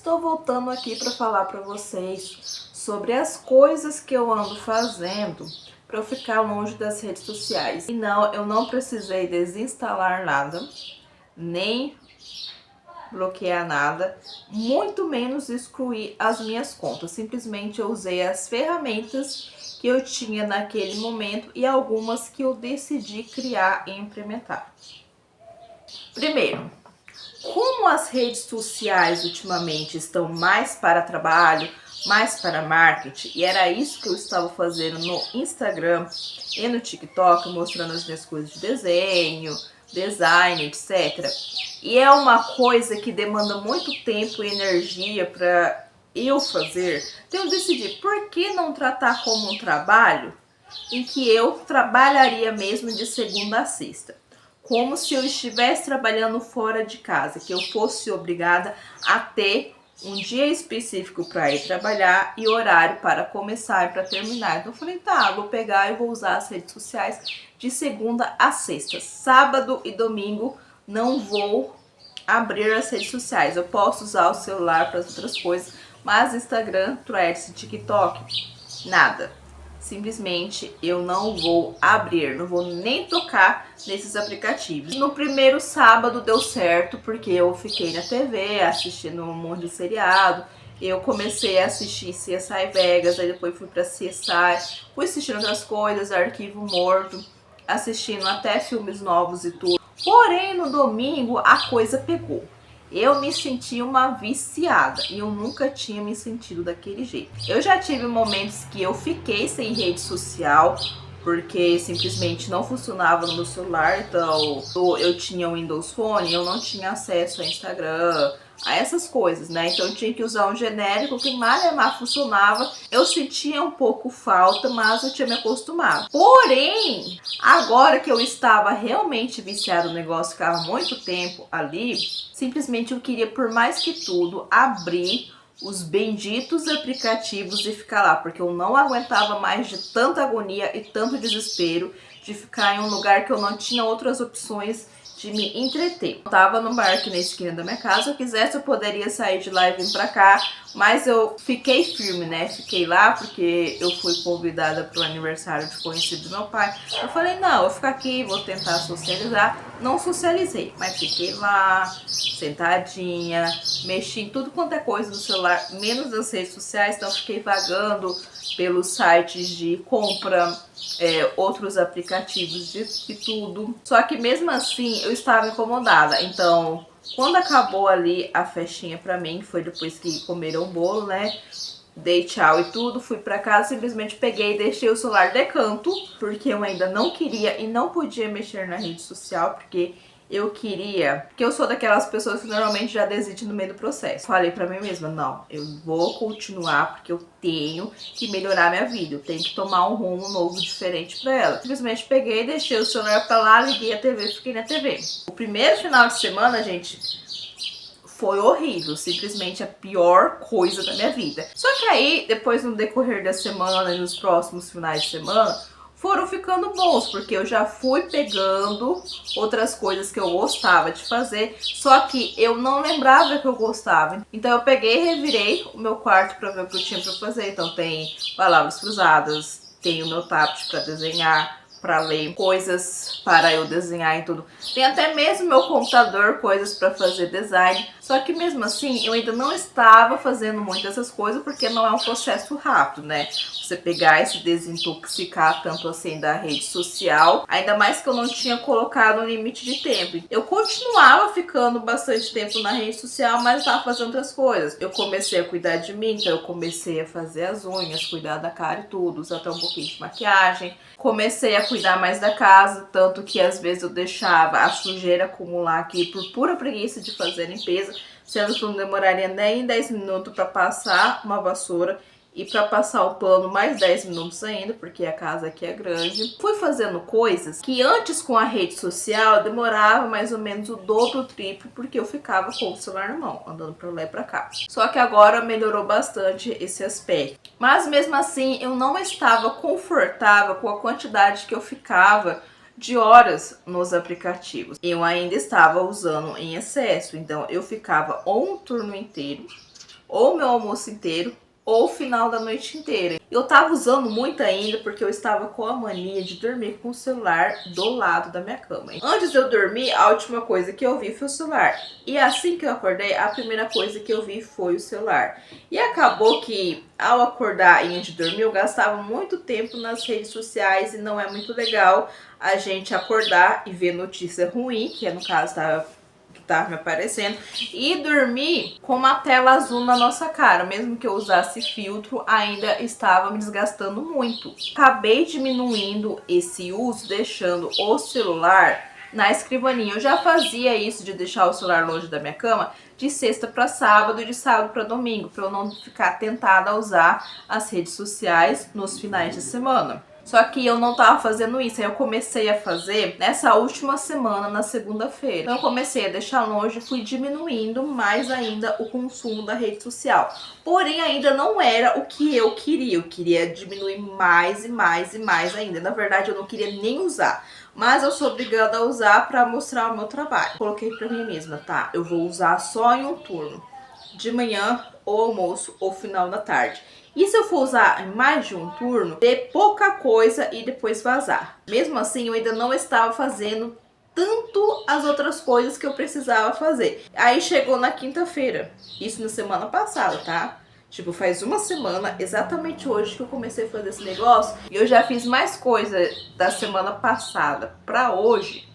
Estou voltando aqui para falar para vocês sobre as coisas que eu ando fazendo para eu ficar longe das redes sociais. E não, eu não precisei desinstalar nada, nem bloquear nada, muito menos excluir as minhas contas. Simplesmente eu usei as ferramentas que eu tinha naquele momento e algumas que eu decidi criar e implementar. Primeiro, como as redes sociais ultimamente estão mais para trabalho, mais para marketing, e era isso que eu estava fazendo no Instagram e no TikTok, mostrando as minhas coisas de desenho, design, etc. E é uma coisa que demanda muito tempo e energia para eu fazer. Então eu decidi, por que não tratar como um trabalho em que eu trabalharia mesmo de segunda a sexta? Como se eu estivesse trabalhando fora de casa, que eu fosse obrigada a ter um dia específico para ir trabalhar e horário para começar e para terminar. Então eu falei, tá, vou pegar e vou usar as redes sociais de segunda a sexta. Sábado e domingo não vou abrir as redes sociais. Eu posso usar o celular para outras coisas, mas Instagram, Threads, TikTok, nada. Simplesmente eu não vou abrir, não vou nem tocar nesses aplicativos. No primeiro sábado deu certo, porque eu fiquei na TV assistindo um monte de seriado. Eu comecei a assistir CSI Vegas, aí depois fui pra CSI, fui assistindo outras coisas, Arquivo Morto, assistindo até filmes novos e tudo. Porém, no domingo a coisa pegou. Eu me senti uma viciada e eu nunca tinha me sentido daquele jeito. Eu já tive momentos que eu fiquei sem rede social porque simplesmente não funcionava no meu celular. Então eu tinha o Windows Phone, eu não tinha acesso a Instagram, a essas coisas, né? Então eu tinha que usar um genérico que mal funcionava. Eu sentia um pouco falta, mas eu tinha me acostumado. Porém, agora que eu estava realmente viciada no negócio, ficava muito tempo ali, simplesmente eu queria, por mais que tudo, abrir os benditos aplicativos e ficar lá, porque eu não aguentava mais de tanta agonia e tanto desespero de ficar em um lugar que eu não tinha outras opções de me entreter. Eu tava no bar aqui na esquina da minha casa, se eu quisesse eu poderia sair de lá e vir pra cá, mas eu fiquei firme, né? Fiquei lá porque eu fui convidada para o aniversário de conhecido do meu pai. Eu falei, não, eu vou ficar aqui, vou tentar socializar. Não socializei, mas fiquei lá, sentadinha, mexi em tudo quanto é coisa no celular, menos nas redes sociais, então fiquei vagando pelos sites de compra, outros aplicativos de tudo. Só que mesmo assim eu estava incomodada, então quando acabou ali a festinha pra mim, foi depois que comeram o bolo, né? Dei tchau e tudo, fui pra casa, simplesmente peguei e deixei o celular de canto, porque eu ainda não queria e não podia mexer na rede social, porque eu queria, porque eu sou daquelas pessoas que normalmente já desistem no meio do processo. Falei pra mim mesma, não, eu vou continuar porque eu tenho que melhorar minha vida, eu tenho que tomar um rumo novo, diferente pra ela. Simplesmente peguei, deixei o celular pra lá, liguei a TV, fiquei na TV. O primeiro final de semana, gente, foi horrível, simplesmente a pior coisa da minha vida. Só que aí, depois no decorrer da semana e nos próximos finais de semana, foram ficando bons, porque eu já fui pegando outras coisas que eu gostava de fazer, só que eu não lembrava que eu gostava. Então eu peguei e revirei o meu quarto para ver o que eu tinha para fazer. Então tem palavras cruzadas, tem o meu tablet para desenhar, para ler, coisas para eu desenhar e tudo. Tem até mesmo meu computador, coisas para fazer design. Só que mesmo assim, eu ainda não estava fazendo muitas dessas coisas, porque não é um processo rápido, né? Você pegar e se desintoxicar tanto assim da rede social, ainda mais que eu não tinha colocado um limite de tempo. Eu continuava ficando bastante tempo na rede social, mas estava fazendo outras coisas. Eu comecei a cuidar de mim, então eu comecei a fazer as unhas, cuidar da cara e tudo, usar até um pouquinho de maquiagem. Comecei a cuidar mais da casa, tanto que às vezes eu deixava a sujeira acumular aqui por pura preguiça de fazer limpeza, sendo que não demoraria nem 10 minutos para passar uma vassoura e para passar o pano mais 10 minutos ainda, porque a casa aqui é grande. Fui fazendo coisas que antes com a rede social demorava mais ou menos o dobro, o triplo, porque eu ficava com o celular na mão, andando para lá e para cá. Só que agora melhorou bastante esse aspecto. Mas mesmo assim, eu não estava confortável com a quantidade que eu ficava de horas nos aplicativos. Eu ainda estava usando em excesso, então eu ficava ou um turno inteiro ou meu almoço inteiro, ou final da noite inteira. Eu tava usando muito ainda porque eu estava com a mania de dormir com o celular do lado da minha cama. Antes de eu dormir, a última coisa que eu vi foi o celular. E assim que eu acordei, a primeira coisa que eu vi foi o celular. E acabou que ao acordar e antes de dormir, eu gastava muito tempo nas redes sociais e não é muito legal a gente acordar e ver notícia ruim, que no caso tava me aparecendo, e dormir com uma tela azul na nossa cara. Mesmo que eu usasse filtro, ainda estava me desgastando muito. Acabei diminuindo esse uso, deixando o celular na escrivaninha. Eu já fazia isso de deixar o celular longe da minha cama de sexta para sábado e de sábado para domingo, para eu não ficar tentada a usar as redes sociais nos finais de semana. Só que eu não tava fazendo isso, aí eu comecei a fazer nessa última semana, na segunda-feira. Então eu comecei a deixar longe e fui diminuindo mais ainda o consumo da rede social. Porém, ainda não era o que eu queria diminuir mais e mais e mais ainda. Na verdade, eu não queria nem usar, mas eu sou obrigada a usar para mostrar o meu trabalho. Coloquei para mim mesma, tá? Eu vou usar só em um turno, de manhã, ou almoço, ou final da tarde. E se eu for usar em mais de um turno, ter pouca coisa e depois vazar. Mesmo assim, eu ainda não estava fazendo tanto as outras coisas que eu precisava fazer. Aí chegou na quinta-feira, isso na semana passada, tá? Tipo, faz uma semana, exatamente hoje, que eu comecei a fazer esse negócio. E eu já fiz mais coisa da semana passada pra hoje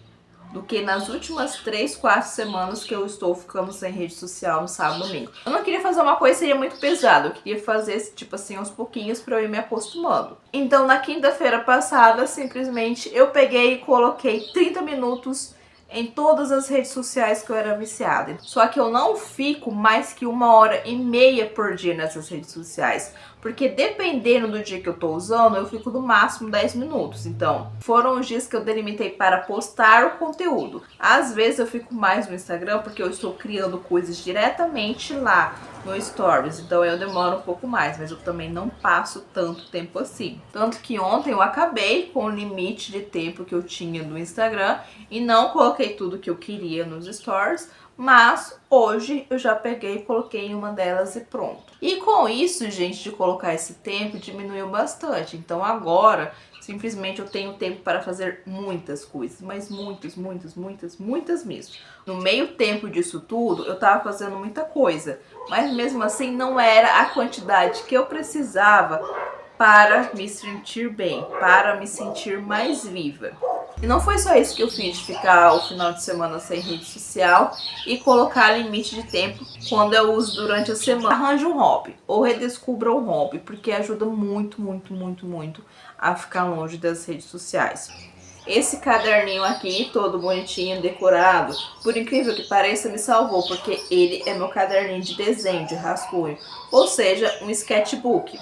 do que nas últimas 3, 4 semanas que eu estou ficando sem rede social no sábado e domingo. Eu não queria fazer uma coisa que seria muito pesada, eu queria fazer, tipo assim, aos pouquinhos pra eu ir me acostumando. Então, na quinta-feira passada, simplesmente, eu peguei e coloquei 30 minutos em todas as redes sociais que eu era viciada. Só que eu não fico mais que 1h30 por dia nessas redes sociais, porque dependendo do dia que eu tô usando, eu fico no máximo 10 minutos. Então, foram os dias que eu delimitei para postar o conteúdo. Às vezes eu fico mais no Instagram porque eu estou criando coisas diretamente lá no Stories, então eu demoro um pouco mais, mas eu também não passo tanto tempo assim. Tanto que ontem eu acabei com o limite de tempo que eu tinha no Instagram e não coloquei tudo que eu queria nos Stories, mas hoje eu já peguei e coloquei em uma delas e pronto. E com isso, gente, de colocar esse tempo, diminuiu bastante. Então agora, simplesmente eu tenho tempo para fazer muitas coisas, mas muitas mesmo. No meio tempo disso tudo, eu tava fazendo muita coisa, mas mesmo assim não era a quantidade que eu precisava para me sentir bem, para me sentir mais viva. E não foi só isso que eu fiz, de ficar o final de semana sem rede social e colocar limite de tempo quando eu uso durante a semana. Arranje um hobby ou redescubra um hobby, porque ajuda muito a ficar longe das redes sociais. Esse caderninho aqui, todo bonitinho, decorado, por incrível que pareça, me salvou, porque ele é meu caderninho de desenho, de rascunho, ou seja, um sketchbook.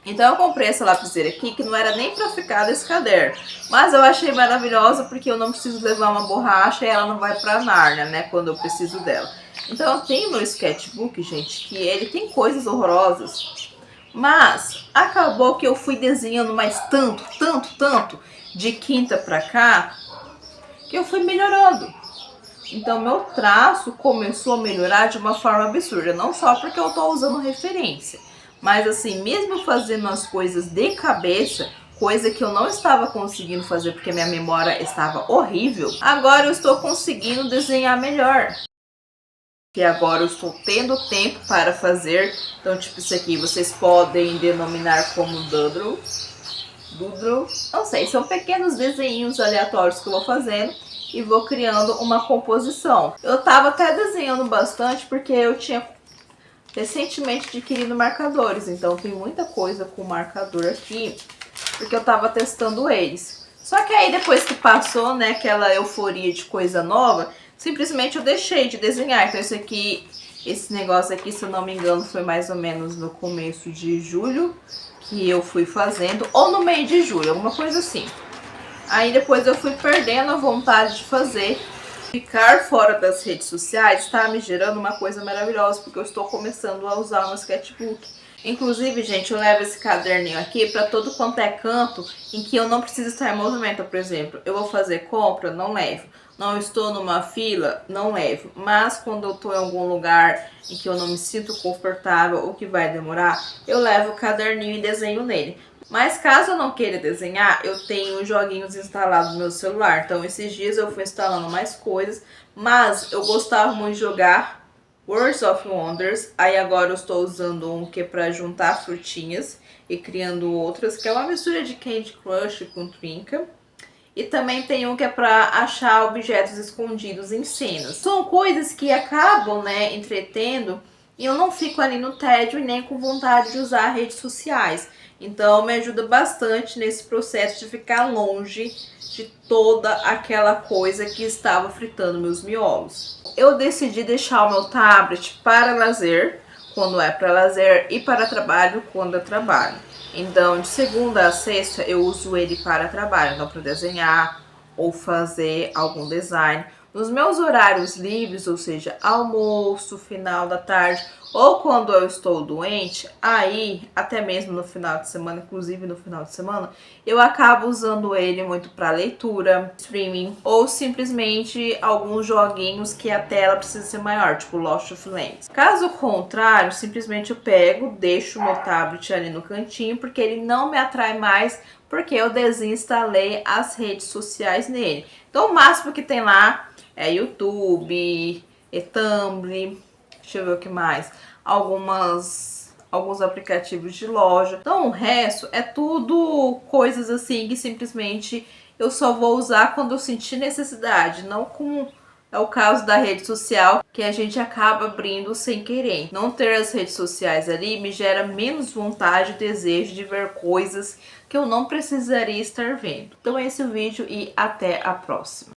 Então eu comprei essa lapiseira aqui, que não era nem pra ficar desse caderno, mas eu achei maravilhosa porque eu não preciso levar uma borracha e ela não vai pra Nárnia, né, quando eu preciso dela. Então eu tenho meu sketchbook, gente, que ele tem coisas horrorosas, mas acabou que eu fui desenhando mais tanto, de quinta pra cá, que eu fui melhorando. Então meu traço começou a melhorar de uma forma absurda, não só porque eu tô usando referência, mas assim, mesmo fazendo as coisas de cabeça, coisa que eu não estava conseguindo fazer porque minha memória estava horrível, agora eu estou conseguindo desenhar melhor. Que agora eu estou tendo tempo para fazer. Então, tipo, isso aqui vocês podem denominar como doodle. Não sei, são pequenos desenhos aleatórios que eu vou fazendo e vou criando uma composição. Eu tava até desenhando bastante porque eu tinha recentemente adquirido marcadores, então tem muita coisa com marcador aqui, porque eu tava testando eles. Só que aí depois que passou, né, aquela euforia de coisa nova, simplesmente eu deixei de desenhar. Então esse negócio aqui, se eu não me engano, foi mais ou menos no começo de julho que eu fui fazendo, ou no meio de julho, alguma coisa assim. Aí depois eu fui perdendo a vontade de fazer. Ficar fora das redes sociais está me gerando uma coisa maravilhosa, porque eu estou começando a usar o meu sketchbook. Inclusive, gente, eu levo esse caderninho aqui para todo quanto é canto em que eu não preciso estar em movimento. Por exemplo, eu vou fazer compra, não levo. não estou numa fila, não levo. Mas quando eu estou em algum lugar em que eu não me sinto confortável ou que vai demorar, eu levo o caderninho e desenho nele. Mas caso eu não queira desenhar, eu tenho joguinhos instalados no meu celular. Então esses dias eu fui instalando mais coisas, mas eu gostava muito de jogar Words of Wonders. Aí agora eu estou usando um que é para juntar frutinhas e criando outras, que é uma mistura de Candy Crush com Trinca. E também tem um que é para achar objetos escondidos em cenas. São coisas que acabam, né, entretendo, e eu não fico ali no tédio e nem com vontade de usar redes sociais. Então me ajuda bastante nesse processo de ficar longe de toda aquela coisa que estava fritando meus miolos. Eu decidi deixar o meu tablet para lazer, quando é para lazer, e para trabalho, quando é trabalho. Então, de segunda a sexta, eu uso ele para trabalho, então para desenhar ou fazer algum design. Nos meus horários livres, ou seja, almoço, final da tarde, ou quando eu estou doente, aí, até mesmo no final de semana, inclusive no final de semana, eu acabo usando ele muito para leitura, streaming, ou simplesmente alguns joguinhos que a tela precisa ser maior, tipo Lost of Lands. Caso contrário, simplesmente eu pego, deixo o meu tablet ali no cantinho, porque ele não me atrai mais, porque eu desinstalei as redes sociais nele. Então o máximo que tem lá é YouTube, Tumblr, deixa eu ver o que mais, alguns aplicativos de loja. Então o resto é tudo coisas assim que simplesmente eu só vou usar quando eu sentir necessidade, não como é o caso da rede social, que a gente acaba abrindo sem querer. Não ter as redes sociais ali me gera menos vontade e desejo de ver coisas que eu não precisaria estar vendo. Então esse é o vídeo e até a próxima.